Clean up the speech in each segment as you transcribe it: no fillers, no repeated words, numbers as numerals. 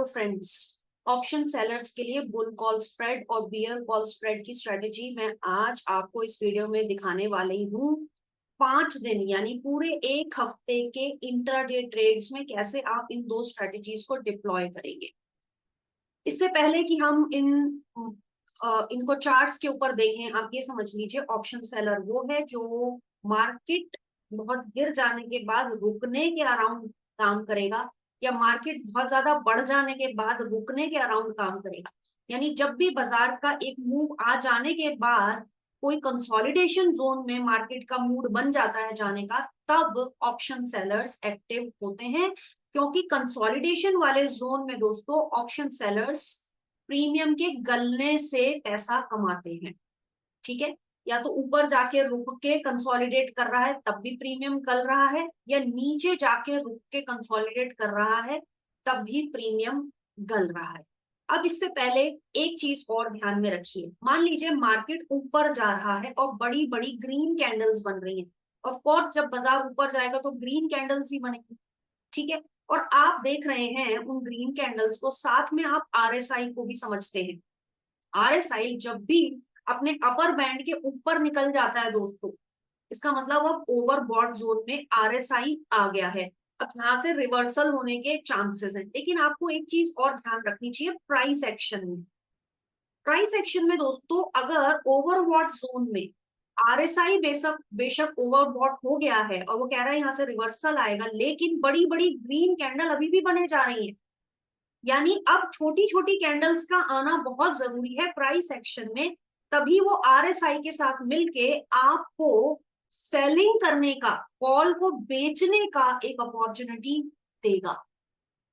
Hello friends. Option sellers के लिए bull call spread और बियर कॉल स्प्रेड की स्ट्रेटेजी मैं आज आपको इस वीडियो में दिखाने वाली हूँ। 5 दिन यानी पूरे एक हफ्ते के इंट्राडे ट्रेड्स में कैसे आप इन दो स्ट्रेटेजीज को डिप्लॉय करेंगे। इससे पहले कि हम इनको चार्ट्स के ऊपर देखें, आप ये समझ लीजिए ऑप्शन सेलर वो है जो मार्केट बहुत गिर जाने के बाद रुकने के अराउंड काम करेगा, या मार्केट बहुत ज्यादा बढ़ जाने के बाद रुकने के अराउंड काम करेगा। यानी जब भी बाजार का एक मूव आ जाने के बाद कोई कंसोलिडेशन जोन में मार्केट का मूड बन जाता है जाने का, तब ऑप्शन सेलर्स एक्टिव होते हैं। क्योंकि कंसोलिडेशन वाले जोन में दोस्तों ऑप्शन सेलर्स प्रीमियम के गलने से पैसा कमाते हैं। ठीक है, या तो ऊपर जाके रुक के कंसोलिडेट कर रहा है तब भी प्रीमियम गल रहा है, या नीचे जाके रुक के कंसोलिडेट कर रहा है तब भी प्रीमियम गल रहा है। अब इससे पहले एक चीज और ध्यान में रखिए, मान लीजिए मार्केट ऊपर जा रहा है और बड़ी बड़ी ग्रीन कैंडल्स बन रही हैं। ऑफ कोर्स जब बाजार ऊपर जाएगा तो ग्रीन कैंडल्स ही बनेगी। ठीक है, और आप देख रहे हैं उन ग्रीन कैंडल्स को, साथ में आप आरएसआई को भी समझते हैं। आरएसआई जब भी अपने अपर बैंड के ऊपर निकल जाता है दोस्तों, इसका मतलब अब ओवरबॉट जोन में आरएसआई आ गया है। अब यहाँ से रिवर्सल होने के चांसेस हैं। लेकिन आपको एक चीज और ध्यान रखनी चाहिए, प्राइस एक्शन में। प्राइस एक्शन में दोस्तों अगर ओवरबॉट जोन में आरएसआई बेशक बेशक ओवरबॉट हो गया है और वो कह रहा है यहाँ से रिवर्सल आएगा, लेकिन बड़ी बड़ी ग्रीन कैंडल अभी भी बने जा रही है, यानी अब छोटी छोटी कैंडल्स का आना बहुत जरूरी है प्राइस एक्शन में। तभी वो आरएसआई के साथ मिलके आपको सेलिंग करने का, कॉल को बेचने का एक अपॉर्चुनिटी देगा।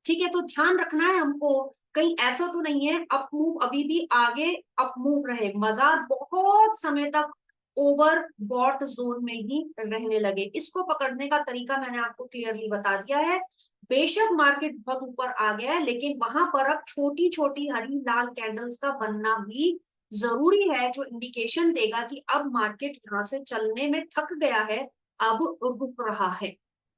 ठीक है, तो ध्यान रखना है हमको, कहीं ऐसा तो नहीं है अप मूव अभी भी आगे अप मूव रहे, बाजार बहुत समय तक ओवर बॉट जोन में ही रहने लगे। इसको पकड़ने का तरीका मैंने आपको क्लियरली बता दिया है। बेशक मार्केट बहुत ऊपर आ गया है, लेकिन वहां पर अब छोटी छोटी हरी लाल कैंडल्स का बनना भी जरूरी है, जो इंडिकेशन देगा कि अब मार्केट यहाँ से चलने में थक गया है, अब रुक रहा है।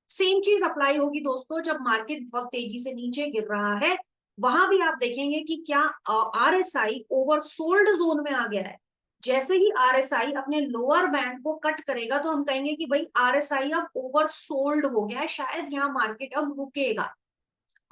सेम चीज अप्लाई होगी दोस्तों जब मार्केट बहुत तेजी से नीचे गिर रहा है। वहां भी आप देखेंगे कि क्या आरएसआई ओवरसोल्ड जोन में आ गया है। जैसे ही आरएसआई अपने लोअर बैंड को कट करेगा तो हम कहेंगे कि भाई आरएसआई अब ओवरसोल्ड हो गया है, शायद यहाँ मार्केट अब रुकेगा।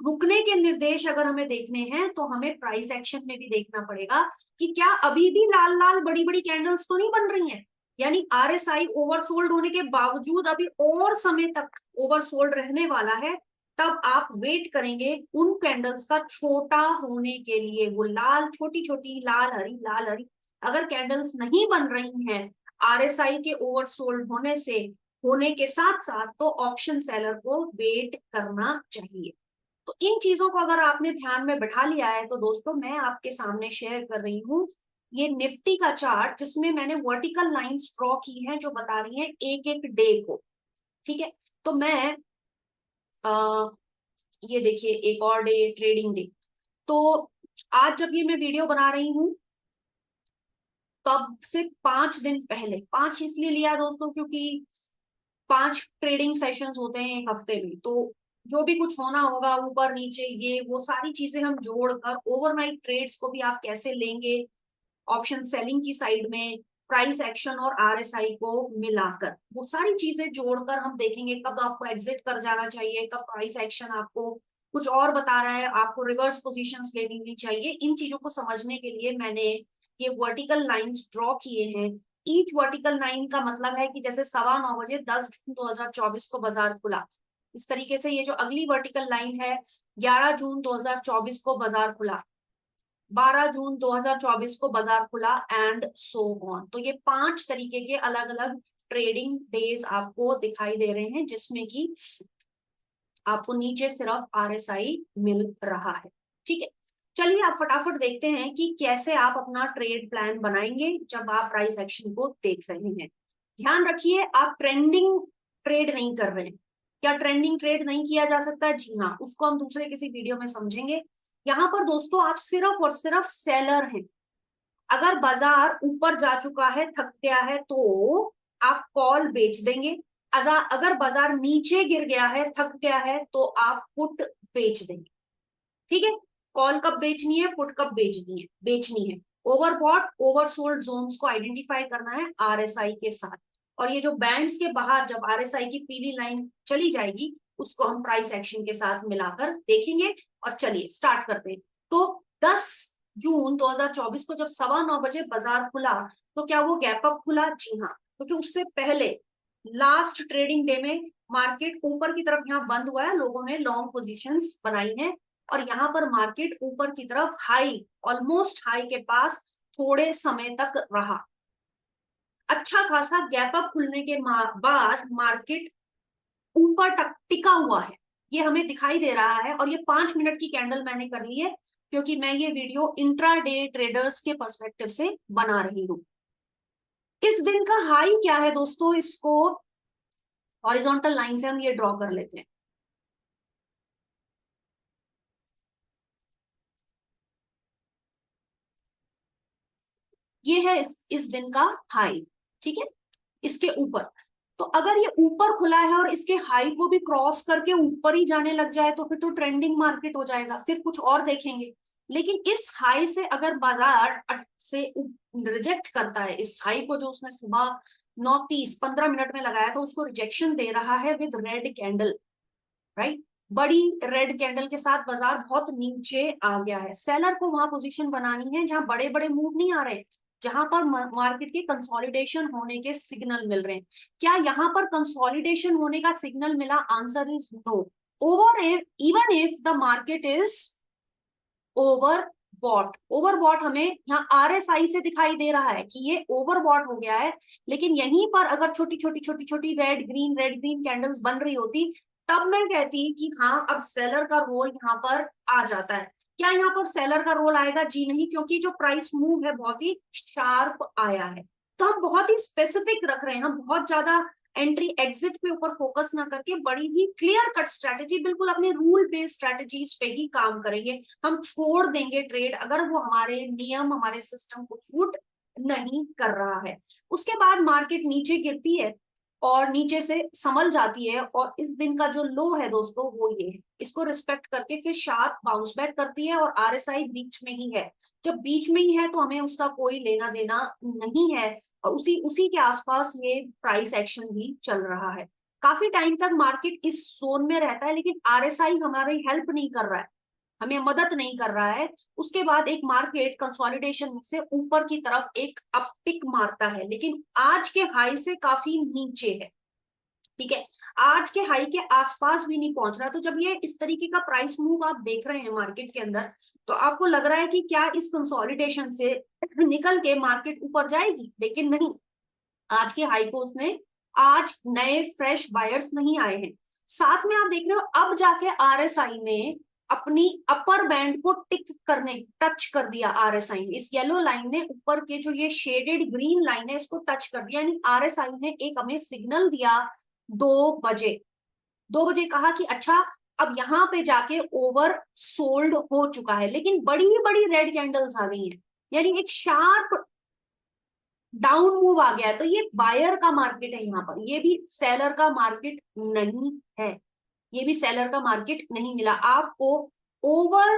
रुकने के निर्देश अगर हमें देखने हैं तो हमें प्राइस एक्शन में भी देखना पड़ेगा कि क्या अभी भी लाल लाल बड़ी बड़ी कैंडल्स तो नहीं बन रही हैं। यानी आरएसआई ओवरसोल्ड होने के बावजूद अभी और समय तक ओवरसोल्ड रहने वाला है। तब आप वेट करेंगे उन कैंडल्स का छोटा होने के लिए, वो लाल छोटी छोटी लाल हरी अगर कैंडल्स नहीं बन रही हैं आरएसआई के ओवरसोल्ड होने से, होने के साथ साथ, तो ऑप्शन सेलर को वेट करना चाहिए। तो इन चीजों को अगर आपने ध्यान में बैठा लिया है तो दोस्तों मैं आपके सामने शेयर कर रही हूँ ये निफ्टी का चार्ट, जिसमें मैंने वर्टिकल लाइंस ड्रॉ की है जो बता रही है एक एक डे को। ठीक है, तो मैं ये देखिए एक और डे, ट्रेडिंग डे। तो आज जब ये मैं वीडियो बना रही हूँ तब से 5 दिन पहले, 5 इसलिए लिया दोस्तों क्योंकि 5 ट्रेडिंग सेशंस होते हैं एक हफ्ते में, तो जो भी कुछ होना होगा ऊपर नीचे ये वो सारी चीजें हम जोड़कर ओवरनाइट ट्रेड्स को भी आप कैसे लेंगे ऑप्शन सेलिंग की साइड में, प्राइस एक्शन और आरएसआई को मिलाकर वो सारी चीजें जोड़कर हम देखेंगे कब आपको एग्जिट कर जाना चाहिए, कब प्राइस एक्शन आपको कुछ और बता रहा है, आपको रिवर्स पोजीशंस ले लेनी चाहिए। इन चीजों को समझने के लिए मैंने ये वर्टिकल लाइंस ड्रॉ किए हैं। ईच वर्टिकल लाइन का मतलब है कि जैसे 9:15 10 जून 2024 को बाजार खुला, इस तरीके से ये जो अगली वर्टिकल लाइन है 11 जून 2024 को बाजार खुला, 12 जून 2024 को बाजार खुला, एंड सो ऑन। तो ये 5 तरीके के अलग अलग ट्रेडिंग डेज आपको दिखाई दे रहे हैं, जिसमें कि आपको नीचे सिर्फ आरएसआई मिल रहा है। ठीक है, चलिए आप फटाफट देखते हैं कि कैसे आप अपना ट्रेड प्लान बनाएंगे जब आप प्राइस एक्शन को देख रहे हैं। ध्यान रखिए आप ट्रेंडिंग ट्रेड नहीं कर रहे हैं। क्या ट्रेंडिंग ट्रेड नहीं किया जा सकता? जी हाँ, उसको हम दूसरे किसी वीडियो में समझेंगे। यहाँ पर दोस्तों आप सिर्फ और सिर्फ सेलर हैं। अगर बाजार ऊपर जा चुका है, थक गया है, तो आप कॉल बेच देंगे। अगर बाजार नीचे गिर गया है, थक गया है, तो आप पुट बेच देंगे। ठीक है, कॉल कब बेचनी है, पुट कब बेचनी है। ओवरबॉट ओवरसोल्ड जोन्स को आइडेंटिफाई करना है आरएसआई के साथ, और ये जो बैंड्स के बाहर जब आरएसआई की पीली लाइन चली जाएगी उसको हम प्राइस एक्शन के साथ मिलाकर देखेंगे। और चलिए स्टार्ट करते हैं। तो 10 जून 2024 को जब 9:15 बजे बाजार खुला तो क्या वो गैप अप खुला? जी हाँ, क्योंकि उससे पहले लास्ट ट्रेडिंग डे में मार्केट ऊपर की तरफ यहाँ बंद हुआ है, लोगों ने लॉन्ग पोजीशंस बनाई हैं, और यहाँ पर मार्केट ऊपर की तरफ हाई, ऑलमोस्ट हाई के पास थोड़े समय तक रहा। अच्छा खासा गैप अप खुलने के बाद मार्केट ऊपर तक टिका हुआ है, ये हमें दिखाई दे रहा है। और ये 5 मिनट की कैंडल मैंने कर ली है क्योंकि मैं ये वीडियो इंट्राडे ट्रेडर्स के पर्सपेक्टिव से बना रही हूं। इस दिन का हाई क्या है दोस्तों, इसको हॉरिजॉन्टल लाइन से हम ये ड्रॉ कर लेते हैं। ये है इस दिन का हाई, ठीक है, इसके ऊपर। तो अगर ये ऊपर खुला है और इसके हाई को भी क्रॉस करके ऊपर ही जाने लग जाए तो फिर तो ट्रेंडिंग मार्केट हो जाएगा, फिर कुछ और देखेंगे। लेकिन इस हाई से अगर बाजार से रिजेक्ट करता है, इस हाई को जो उसने सुबह 9:30 15 मिनट में लगाया था उसको रिजेक्शन दे रहा है विद रेड कैंडल, राइट, बड़ी रेड कैंडल के साथ बाजार बहुत नीचे आ गया है। सेलर को वहां पोजीशन बनानी है जहां बड़े बड़े मूव नहीं आ रहे, जहां पर मार्केट के कंसोलिडेशन होने के सिग्नल मिल रहे हैं। क्या यहाँ पर कंसोलिडेशन होने का सिग्नल मिला? Answer is no. Over even if the market is overbought हमें यहाँ आरएसआई से दिखाई दे रहा है कि ये ओवरबॉट हो गया है, लेकिन यहीं पर अगर छोटी छोटी छोटी छोटी रेड ग्रीन कैंडल्स बन रही होती तब मैं कहती कि हाँ अब सेलर का रोल यहाँ पर आ जाता है। क्या यहाँ पर सेलर का रोल आएगा? जी नहीं, क्योंकि जो प्राइस मूव है बहुत ही शार्प आया है। तो हम बहुत ही स्पेसिफिक रख रहे हैं, हम बहुत ज्यादा एंट्री एग्जिट पे ऊपर फोकस ना करके बड़ी ही क्लियर कट स्ट्रेटेजी, बिल्कुल अपने रूल बेस्ड स्ट्रेटेजीज पे ही काम करेंगे। हम छोड़ देंगे ट्रेड अगर वो हमारे नियम हमारे सिस्टम को सूट नहीं कर रहा है। उसके बाद मार्केट नीचे गिरती है और नीचे से संभल जाती है, और इस दिन का जो लो है दोस्तों वो ये है, इसको रिस्पेक्ट करके फिर शार्प बाउंस बैक करती है और आरएसआई बीच में ही है। जब बीच में ही है तो हमें उसका कोई लेना देना नहीं है, और उसी उसी के आसपास ये प्राइस एक्शन भी चल रहा है। काफी टाइम तक मार्केट इस जोन में रहता है, लेकिन आरएसआई हमारी हेल्प नहीं कर रहा है, हमें मदद नहीं कर रहा है। उसके बाद एक मार्केट कंसोलिडेशन में से ऊपर की तरफ एक अपटिक मारता है, लेकिन आज के हाई से काफी नीचे है, ठीक है, आज के हाई के आसपास भी नहीं पहुंच रहा। तो जब ये इस तरीके का प्राइस मूव आप देख रहे हैं मार्केट के अंदर, तो आपको लग रहा है कि क्या इस कंसोलिडेशन से निकल के मार्केट ऊपर जाएगी? लेकिन नहीं, आज के हाई को उसने, आज नए फ्रेश बायर्स नहीं आए हैं। साथ में आप देख रहे हो अब जाके आरएसआई में अपनी अपर बैंड को टिक करने टच कर दिया। आरएसआई ने इस येलो लाइन ने ऊपर के जो ये शेडेड ग्रीन लाइन है इसको टच कर दिया, यानी आरएसआई ने एक हमें सिग्नल दिया 2 बजे। 2 बजे कहा कि अच्छा अब यहाँ पे जाके ओवर सोल्ड हो चुका है, लेकिन बड़ी बड़ी रेड कैंडल्स आ गई हैं, यानी एक शार्प डाउन मूव आ गया है। तो ये बायर का मार्केट है, यहाँ पर ये भी सेलर का मार्केट नहीं है, ये भी सेलर का मार्केट नहीं मिला आपको। ओवर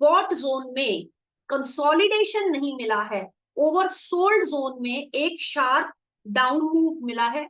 बॉट जोन में कंसोलिडेशन नहीं मिला है, ओवर सोल्ड जोन में एक शार्प डाउन मूव मिला है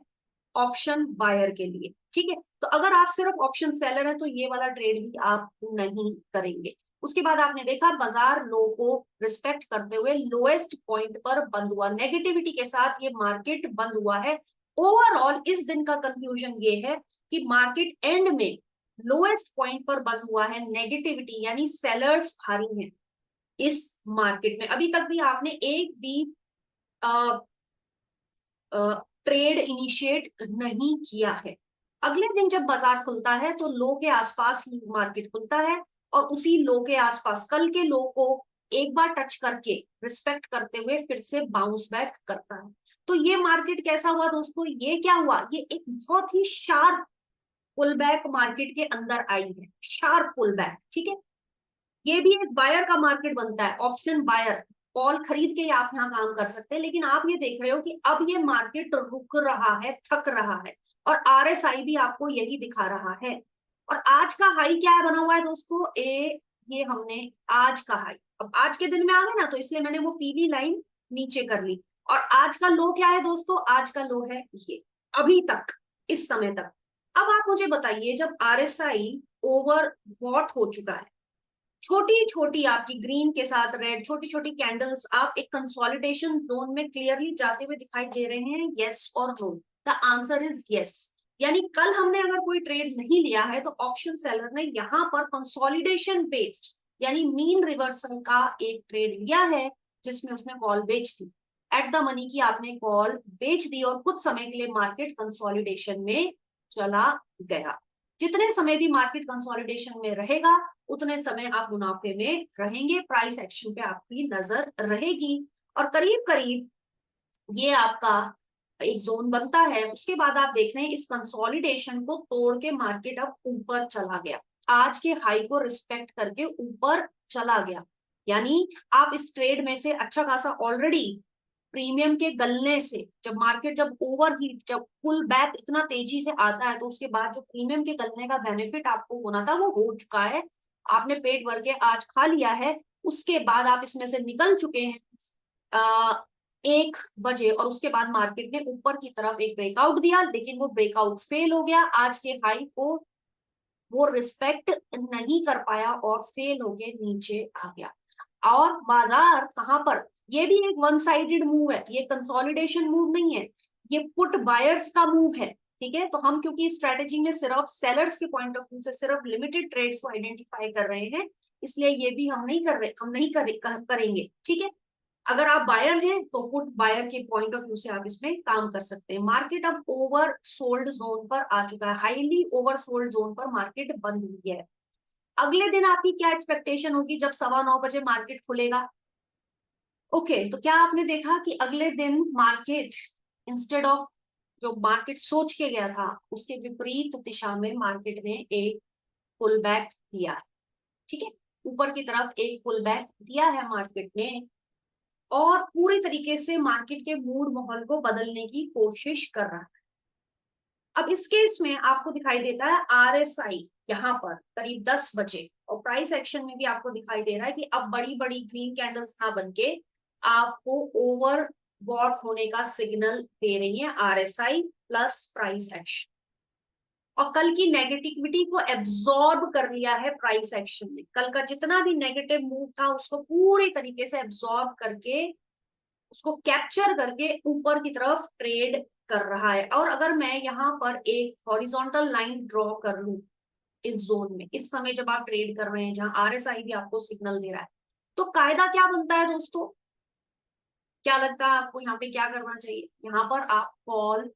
ऑप्शन बायर के लिए, ठीक है। तो अगर आप सिर्फ ऑप्शन सेलर है तो ये वाला ट्रेड भी आप नहीं करेंगे। उसके बाद आपने देखा बाजार लो को रिस्पेक्ट करते हुए लोएस्ट पॉइंट पर बंद हुआ, नेगेटिविटी के साथ ये मार्केट बंद हुआ है। ओवरऑल इस दिन का कंक्लूजन ये है कि मार्केट एंड में लोएस्ट पॉइंट पर बंद हुआ है, नेगेटिविटी यानी सेलर्स भारी हैं इस मार्केट में। अभी तक भी आपने एक भी ट्रेड इनिशिएट नहीं किया है। अगले दिन जब बाजार खुलता है तो लो के आसपास ही मार्केट खुलता है, और उसी लो के आसपास कल के लो को एक बार टच करके रिस्पेक्ट करते हुए फिर से बाउंस बैक करता है। तो ये मार्केट कैसा हुआ दोस्तों? ये क्या हुआ? ये एक बहुत ही शार्प पुल बैक मार्केट के अंदर आई है, शार्प पुल बैक, ठीक है। ये भी एक बायर का मार्केट बनता है, ऑप्शन बायर, कॉल खरीद के आप यहाँ काम कर सकते हैं। लेकिन आप ये देख रहे हो कि अब ये मार्केट रुक रहा है, थक रहा है, और आरएसआई भी आपको यही दिखा रहा है। और आज का हाई क्या बना हुआ है दोस्तों? ये हमने आज का हाई, अब आज के दिन में आ गए ना, तो इसलिए मैंने वो पीली लाइन नीचे कर ली। और आज का लो क्या है दोस्तों, आज का लो है ये, अभी तक, इस समय तक। अब आप मुझे बताइए, जब आरएसआई ओवर बॉट हो चुका है, छोटी छोटी आपकी ग्रीन के साथ रेड छोटी छोटी कैंडल्स, आप एक कंसोलिडेशन जोन में क्लियरली जाते हुए दिखाई दे रहे हैं, यस और no? The answer is yes. यानी कल हमने अगर कोई ट्रेड नहीं लिया है तो ऑप्शन सेलर ने यहाँ पर कंसोलिडेशन बेस्ड यानी मीन रिवर्सल का एक ट्रेड लिया है, जिसमें उसने कॉल बेच दी। एट द मनी की आपने कॉल बेच दी और कुछ समय के लिए मार्केट कंसोलिडेशन में चला गया। जितने समय भी मार्केट कंसोलिडेशन में रहेगा उतने समय आप मुनाफे में रहेंगे, प्राइस एक्शन पे आपकी नजर रहेगी। और करीब करीब ये आपका एक जोन बनता है। उसके बाद आप देख रहे हैं इस कंसोलिडेशन को तोड़ के मार्केट अब ऊपर चला गया, आज के हाई को रिस्पेक्ट करके ऊपर चला गया। यानी आप इस ट्रेड में से अच्छा खासा ऑलरेडी प्रीमियम के गलने से, जब मार्केट जब ओवरहीट जब पुल बैक इतना तेजी से आता है तो उसके बाद जो प्रीमियम के गलने का बेनिफिट आपको होना था वो हो चुका है, आपने पेट भर के आज खा लिया है। उसके बाद आप इसमें से निकल चुके हैं 1 बजे, और उसके बाद मार्केट ने ऊपर की तरफ एक ब्रेकआउट दिया, लेकिन वो ब्रेकआउट फेल हो गया, आज के हाई को वो रिस्पेक्ट नहीं कर पाया और फेल होके नीचे आ गया। और बाजार कहां पर, ये भी एक वन साइडेड मूव है, ये कंसोलिडेशन मूव नहीं है, ये पुट बायर्स का मूव है। ठीक है, तो हम क्योंकि स्ट्रेटेजी में सिर्फ सेलर्स के पॉइंट ऑफ व्यू से सिर्फ लिमिटेड ट्रेड्स को आइडेंटिफाई कर रहे हैं, इसलिए ये भी हम नहीं कर रहे, हम नहीं करेंगे। ठीक है, अगर आप बायर हैं तो पुट बायर के पॉइंट ऑफ व्यू से आप इसमें काम कर सकते हैं। मार्केट अब ओवर सोल्ड जोन पर आ चुका है, हाईली ओवर सोल्ड जोन पर मार्केट बंद हुई है। अगले दिन आपकी क्या एक्सपेक्टेशन होगी जब 9:15 बजे मार्केट खुलेगा? ओके, तो क्या आपने देखा कि अगले दिन मार्केट इंस्टेड ऑफ जो मार्केट सोच के गया था उसके विपरीत दिशा में मार्केट ने एक पुल बैक दिया है। ठीक है, ऊपर की तरफ एक पुल बैक दिया है मार्केट ने, और पूरी तरीके से मार्केट के मूड माहौल को बदलने की कोशिश कर रहा है। अब इस केस में आपको दिखाई देता है आरएसआई यहाँ पर करीब 10 बजे, और प्राइस एक्शन में भी आपको दिखाई दे रहा है कि अब बड़ी बड़ी ग्रीन कैंडल्स ना बनके आपको ओवर बॉट होने का सिग्नल दे रही है आरएसआई प्लस प्राइस एक्शन। और कल की नेगेटिविटी को एब्जॉर्ब कर लिया है प्राइस एक्शन ने, कल का जितना भी नेगेटिव मूव था उसको पूरी तरीके से एब्जॉर्ब करके, उसको कैप्चर करके ऊपर की तरफ ट्रेड कर रहा है। और अगर मैं यहाँ पर एक हॉरिजॉन्टल लाइन ड्रॉ कर लूं इस जोन में, इस समय जब आप ट्रेड कर रहे हैं जहां आरएसआई भी आपको सिग्नल दे रहा है, तो कायदा क्या बनता है दोस्तों? क्या लगता है आपको यहाँ पे क्या करना चाहिए? यहाँ पर आप कॉल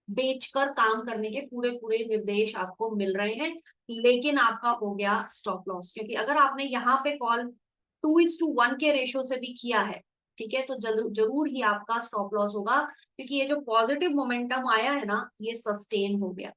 बेचकर काम करने के पूरे पूरे निर्देश आपको मिल रहे हैं, लेकिन आपका हो गया स्टॉप लॉस, क्योंकि अगर आपने यहाँ पे कॉल 2:1 के रेशियो से भी किया है, ठीक है, तो जरूर ही आपका स्टॉप लॉस होगा, क्योंकि ये जो पॉजिटिव मोमेंटम आया है ना ये सस्टेन हो गया।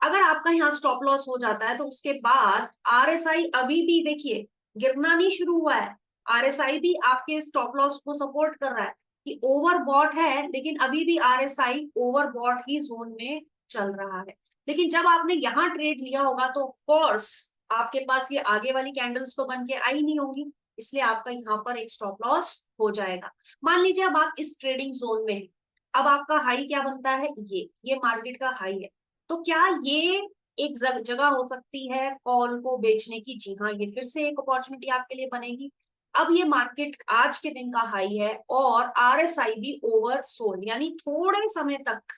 अगर आपका यहाँ स्टॉप लॉस हो जाता है तो उसके बाद आरएसआई अभी भी देखिए गिरना नहीं शुरू हुआ है, आरएसआई भी आपके स्टॉप लॉस को सपोर्ट कर रहा है कि ओवरबॉट है, लेकिन अभी भी आरएसआई ओवरबॉट ही जोन में चल रहा है। लेकिन जब आपने यहाँ ट्रेड लिया होगा तो ऑफ कोर्स आपके पास ये आगे वाली कैंडल्स तो बन के आई नहीं होंगी, इसलिए आपका यहाँ पर एक स्टॉप लॉस हो जाएगा। मान लीजिए अब आप इस ट्रेडिंग जोन में, अब आपका हाई क्या बनता है, ये मार्केट का हाई है, तो क्या ये एक जगह हो सकती है कॉल को बेचने की? जी हाँ, ये फिर से एक अपॉर्चुनिटी आपके लिए बनेगी। अब ये मार्केट आज के दिन का हाई है और आरएसआई भी ओवर सोल्ड, यानी थोड़े समय तक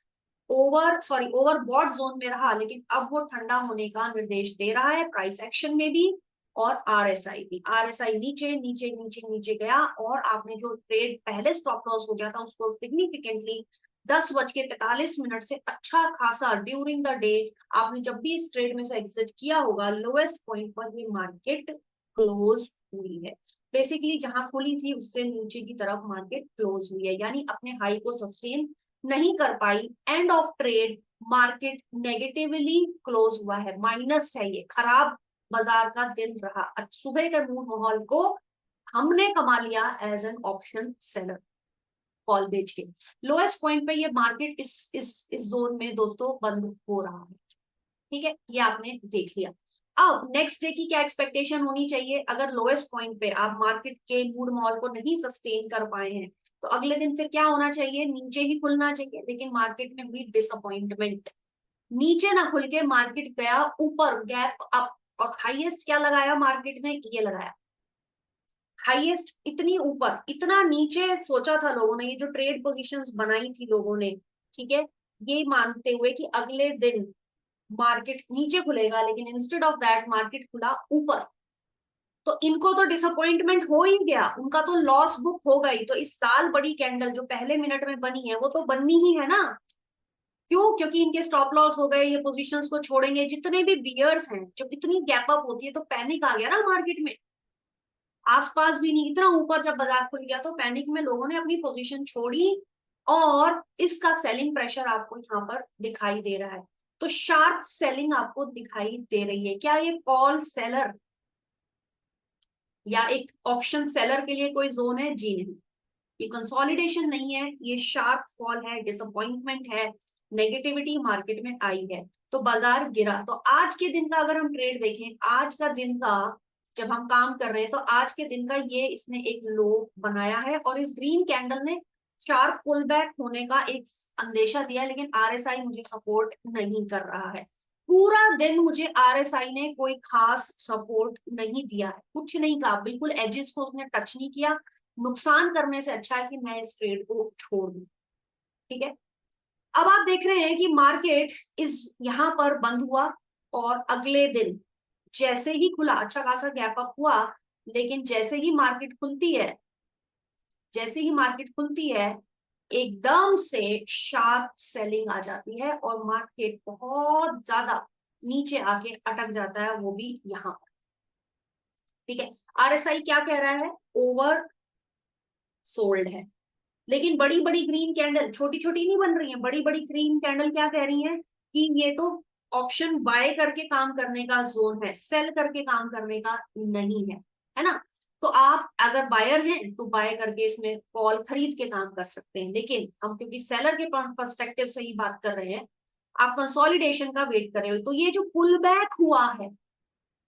ओवर बॉट जोन में रहा, लेकिन अब वो ठंडा होने का निर्देश दे रहा है प्राइस एक्शन में भी और आरएसआई भी। आरएसआई नीचे नीचे नीचे नीचे गया और आपने जो ट्रेड पहले स्टॉप लॉस हो गया था उसको सिग्निफिकेंटली 10:45 से अच्छा खासा ड्यूरिंग द डे आपने जब भी इस ट्रेड में से एग्जिट किया होगा, लोएस्ट पॉइंट पर ये मार्केट क्लोज हुई है। बेसिकली जहां खुली थी उससे नीचे की तरफ मार्केट क्लोज हुई है, यानी अपने हाई को सस्टेन नहीं कर पाई। End of trade market negatively close हुआ है, माइनस है, ये खराब बाजार का दिन रहा। सुबह के मूड माहौल को हमने कमा लिया as an option seller call बेच के। लोएस्ट पॉइंट पे ये मार्केट इस जोन में दोस्तों बंद हो रहा है। ठीक है, ये आपने देख लिया। अब नेक्स्ट डे की क्या एक्सपेक्टेशन होनी चाहिए? अगर लोएस्ट पॉइंट पे आप मार्केट के मूड मॉल को नहीं सस्टेन कर पाए हैं तो अगले दिन फिर क्या होना चाहिए? नीचे ही खुलना चाहिए, लेकिन मार्केट में हुई डिसअपॉइंटमेंट, नीचे ना खुल के मार्केट गया ऊपर, गैप अप, और हाईएस्ट क्या लगाया मार्केट ने? ये लगाया हाईएस्ट, इतनी ऊपर इतना नीचे सोचा था लोगों ने, ये जो ट्रेड पोजीशंस बनाई थी लोगों ने, ठीक है, ये मानते हुए कि अगले दिन मार्केट नीचे खुलेगा, लेकिन इंस्टेड ऑफ दैट मार्केट खुला ऊपर। तो इनको तो डिसअपॉइंटमेंट हो ही गया, उनका तो लॉस बुक हो गई। तो इस लाल बड़ी कैंडल जो पहले मिनट में बनी है वो तो बननी ही है ना। क्यों? क्योंकि इनके स्टॉप लॉस हो गए, ये पोजीशंस को छोड़ेंगे। जितने भी बियर्स हैं, जब इतनी गैप अप होती है तो पैनिक आ गया ना मार्केट में, आसपास भी नहीं, इतना ऊपर जब बाजार खुल गया तो पैनिक में लोगों ने अपनी पोजीशन छोड़ी, और इसका सेलिंग प्रेशर आपको यहाँ पर दिखाई दे रहा है। तो शार्प सेलिंग आपको दिखाई दे रही है। क्या ये कॉल सेलर या एक ऑप्शन सेलर के लिए कोई जोन है? जी नहीं, ये कंसोलिडेशन नहीं है, ये शार्प फॉल है, डिसअपॉइंटमेंट है, नेगेटिविटी मार्केट में आई है, तो बाजार गिरा। तो आज के दिन का अगर हम ट्रेड देखें, आज का दिन का जब हम काम कर रहे हैं, तो आज के दिन का ये इसने एक लो बनाया है, और इस ग्रीन कैंडल ने शार्प पुल बैक होने का एक अंदेशा दिया, लेकिन आरएसआई मुझे सपोर्ट नहीं कर रहा है। पूरा दिन मुझे आरएसआई ने कोई खास सपोर्ट नहीं दिया है, कुछ नहीं कहा, बिल्कुल एजेस को उसने टच नहीं किया। नुकसान करने से अच्छा है कि मैं इस ट्रेड को छोड़ दूं। ठीक है, अब आप देख रहे हैं कि मार्केट इस यहाँ पर बंद हुआ, और अगले दिन जैसे ही खुला अच्छा खासा गैप अप हुआ, लेकिन जैसे ही मार्केट खुलती है, जैसे ही मार्केट खुलती है एकदम से शार्प सेलिंग आ जाती है, और मार्केट बहुत ज्यादा नीचे आके अटक जाता है, वो भी यहाँ पर। ठीक है, आरएसआई क्या कह रहा है? ओवर सोल्ड है। लेकिन बड़ी बड़ी ग्रीन कैंडल, छोटी छोटी नहीं बन रही है, बड़ी बड़ी ग्रीन कैंडल क्या कह रही है? कि ये तो ऑप्शन बाय करके काम करने का जोन है, सेल करके काम करने का नहीं है ना। तो आप अगर बायर हैं तो बाय करके इसमें कॉल खरीद के काम कर सकते हैं, लेकिन हम क्योंकि सेलर के पर्सपेक्टिव से ही बात कर रहे हैं, आप कंसोलिडेशन का वेट कर रहे हो। तो ये जो पुल बैक हुआ है,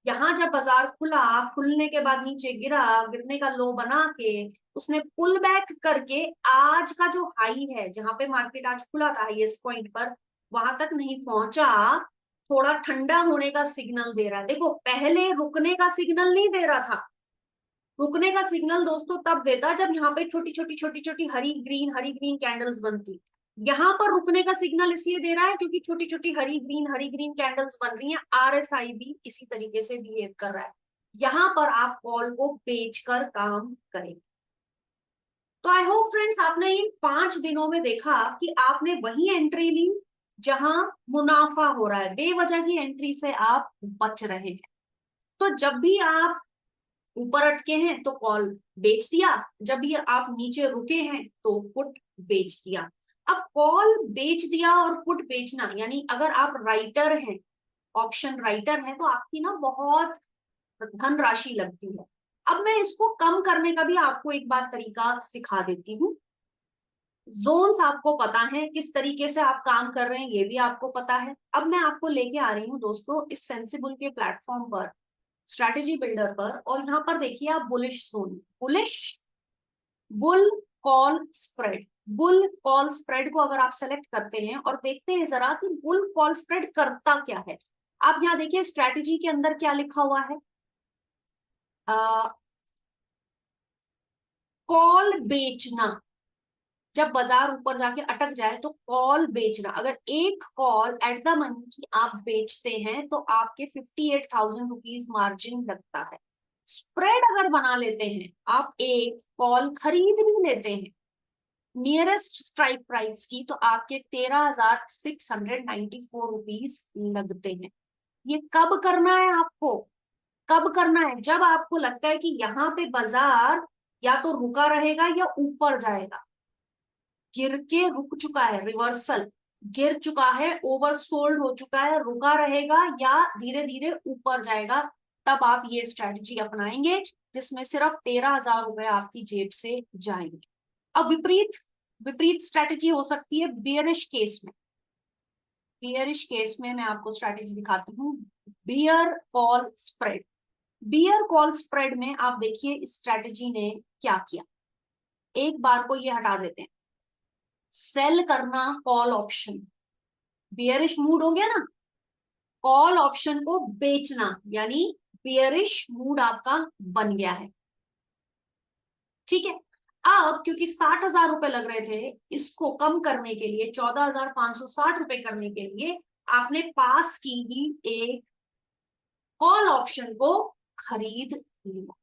यहाँ जब बाजार खुला, खुलने के बाद नीचे गिरा, गिरने का लो बना के उसने पुल बैक करके आज का जो हाई है, जहां पे मार्केट आज खुला था हाईएस्ट पॉइंट पर, वहां तक नहीं पहुंचा, थोड़ा ठंडा होने का सिग्नल दे रहा है। देखो, पहले रुकने का सिग्नल नहीं दे रहा था। रुकने का सिग्नल दोस्तों तब देता जब यहाँ पे छोटी छोटी छोटी छोटी हरी ग्रीन कैंडल्स बनती। यहाँ पर रुकने का सिग्नल इसलिए दे रहा है क्योंकि छोटी छोटी हरी ग्रीन कैंडल्स बन रही हैं। आरएसआई भी इसी तरीके से बिहेव कर रहा है। यहाँ पर आप कॉल को बेचकर काम करें। तो आई होप फ्रेंड्स, आपने इन 5 दिनों में देखा कि आपने वही एंट्री ली जहां मुनाफा हो रहा है, बेवजह की एंट्री से आप बच रहे हैं। तो जब भी आप ऊपर अटके हैं तो कॉल बेच दिया, जब भी आप नीचे रुके हैं तो पुट बेच दिया। अब कॉल बेच दिया और पुट बेचना, यानी अगर आप राइटर हैं, ऑप्शन राइटर हैं, तो आपकी ना बहुत धनराशि लगती है। अब मैं इसको कम करने का भी आपको एक बार तरीका सिखा देती हूँ। जोन्स आपको पता है, किस तरीके से आप काम कर रहे हैं ये भी आपको पता है। अब मैं आपको लेके आ रही हूँ दोस्तों इस सेंसिबल के प्लेटफॉर्म पर, स्ट्रैटेजी बिल्डर पर, और यहाँ पर देखिए आप bullish zone, bullish bull call spread, bull call spread को अगर आप सेलेक्ट करते हैं और देखते हैं जरा कि बुल कॉल स्प्रेड करता क्या है। आप यहाँ देखिए स्ट्रैटेजी के अंदर क्या लिखा हुआ है, कॉल बेचना। जब बाजार ऊपर जाके अटक जाए तो कॉल बेचना, अगर एक कॉल एट द मनी की आप बेचते हैं तो आपके 58,000 रुपीज मार्जिन लगता है। स्प्रेड अगर बना लेते हैं, आप एक कॉल खरीद भी लेते हैं नियरेस्ट स्ट्राइक प्राइस की, तो आपके 13,694 रुपीज लगते हैं। ये कब करना है आपको? कब करना है? जब आपको लगता है कि यहाँ पे बाजार या तो रुका रहेगा या ऊपर जाएगा, गिर के रुक चुका है, रिवर्सल गिर चुका है, ओवरसोल्ड हो चुका है, रुका रहेगा या धीरे धीरे ऊपर जाएगा, तब आप ये स्ट्रेटजी अपनाएंगे जिसमें सिर्फ 13,000 रुपए आपकी जेब से जाएंगे। अब विपरीत विपरीत स्ट्रेटजी हो सकती है बियरिश केस में। बियरिश केस में मैं आपको स्ट्रेटजी दिखाती हूँ। Bear call spread. Bear call spread में आप देखिए इस स्ट्रेटेजी ने क्या किया, एक बार को ये हटा देते हैं, सेल करना कॉल ऑप्शन, बियरिश मूड हो गया ना, कॉल ऑप्शन को बेचना, यानी बियरिश मूड आपका बन गया है। ठीक है, अब क्योंकि 60,000 रुपए लग रहे थे, इसको कम करने के लिए 14,560 रुपए करने के लिए आपने पास की ही एक कॉल ऑप्शन को खरीद लिया।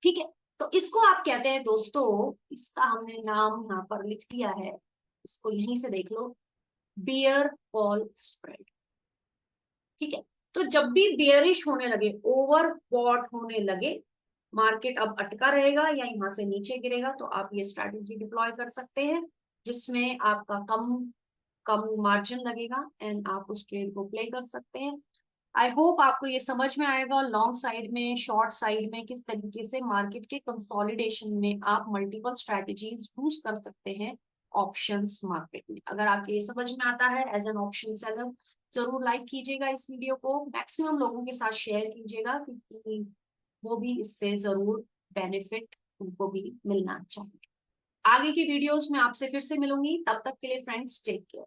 ठीक है, तो इसको आप कहते हैं दोस्तों, इसका हमने नाम यहाँ पर लिख दिया है, इसको यहीं से देख लो, बियर कॉल स्प्रेड। ठीक है, तो जब भी बियरिश होने लगे, ओवर बॉट होने लगे, मार्केट अब अटका रहेगा या यहाँ से नीचे गिरेगा, तो आप ये स्ट्रैटेजी डिप्लॉय कर सकते हैं, जिसमें आपका कम कम मार्जिन लगेगा एंड आप उस ट्रेड को प्ले कर सकते हैं। आई होप आपको ये समझ में आएगा, लॉन्ग साइड में, शॉर्ट साइड में किस तरीके से मार्केट के कंसोलिडेशन में आप मल्टीपल स्ट्रैटेजीज यूज कर सकते हैं ऑप्शंस मार्केट में। अगर आपको ये समझ में आता है एज एन ऑप्शन सेलर, जरूर लाइक कीजिएगा इस वीडियो को, मैक्सिमम लोगों के साथ शेयर कीजिएगा, क्योंकि वो भी इससे जरूर बेनिफिट उनको भी मिलना चाहिए। आगे की वीडियोस में आपसे फिर से मिलूंगी, तब तक के लिए फ्रेंड्स टेक केयर।